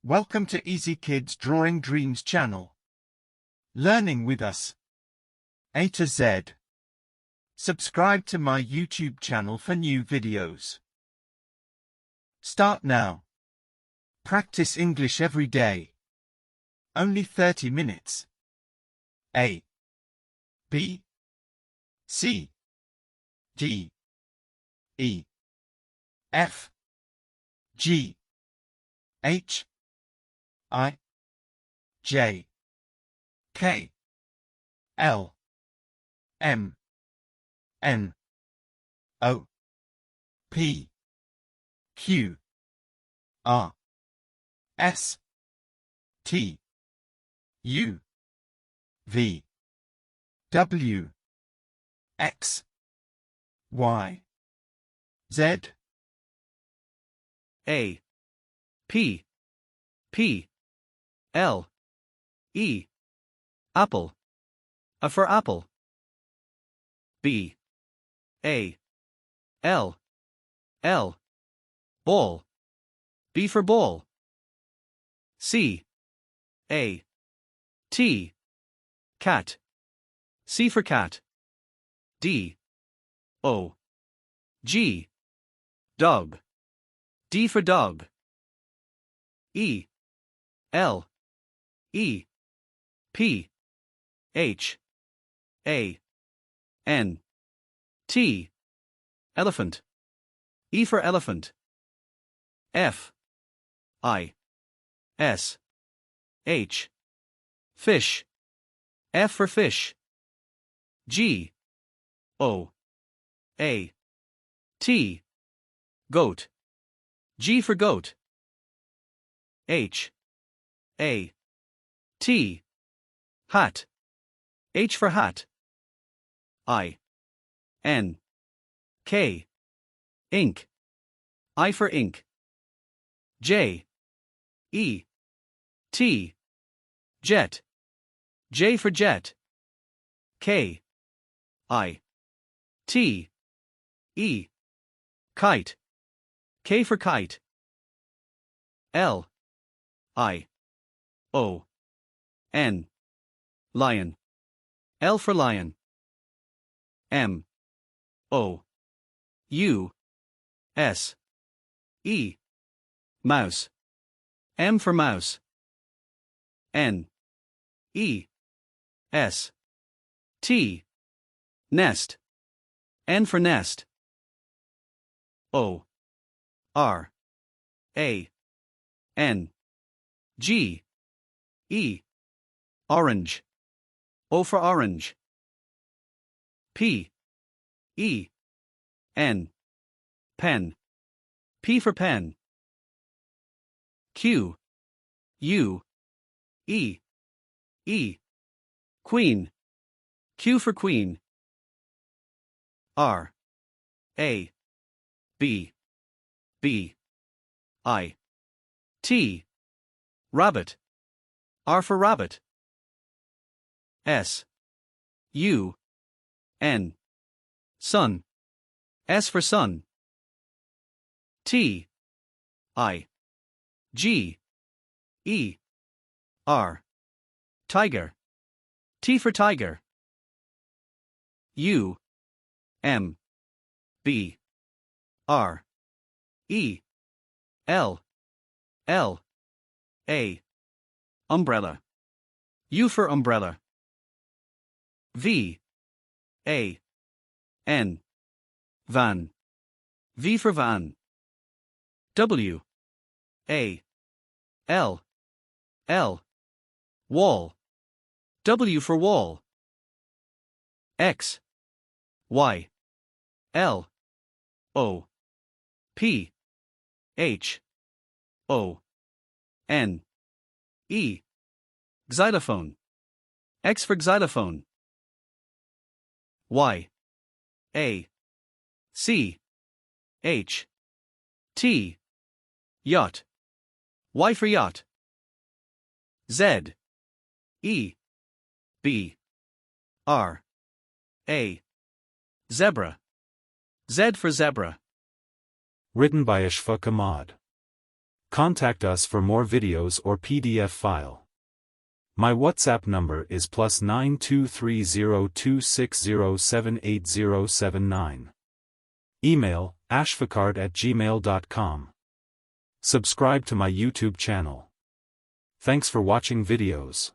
Welcome to Easy Kids Drawing Dreams channel. Learning with us. A to Z. Subscribe to my YouTube channel for new videos. Start now. Practice English every day. Only 30 minutes. A, B, C, D, E, F, G, H, I, J, K, L, M, N, O, P, Q, R, S, T, U, V, W, X, Y, Z. A, P, P, L, E, apple, A for apple. B, A, L, L, ball, B for ball. C, A, T, cat, C for cat. D, O, G, dog, D for dog. E, L, E, P, H, A, N, T, elephant, E for elephant. F, I, S, H, fish, F for fish. G, O, A, T, goat, G for goat. H, A, T, hat, H for hat. I, N, K, ink, I for ink. J, E, T, jet, J for jet. K, I, T, E, kite, K for kite. L, I, O, N, lion, L for lion. M, O, U, S, E, mouse, M for mouse. N, E, S, T, nest, N for nest. O, R, A, N, G, E, orange, O for orange. P, E, N, pen, P for pen. Q, U, E, E, queen, Q for queen. R, A, B, B, I, T, rabbit, R for rabbit. S, U, N, sun, S for sun. T, I, G, E, R, tiger, T for tiger. U, M, B, R, E, L, L, A, umbrella, U for umbrella. V, A, N, van, V for van. W, A, L, L, wall, W for wall. X, Y, L, O, P, H, O, N, E, xylophone, X for xylophone. Y, A, C, H, T, yacht, Y for yacht. Z, E, B, R, A, zebra, Z for zebra. Written by Ashfaq Ahmad. Contact us for more videos or PDF file. My WhatsApp number is +923026078079. Email, ashfakard@gmail.com. Subscribe to my YouTube channel. Thanks for watching videos.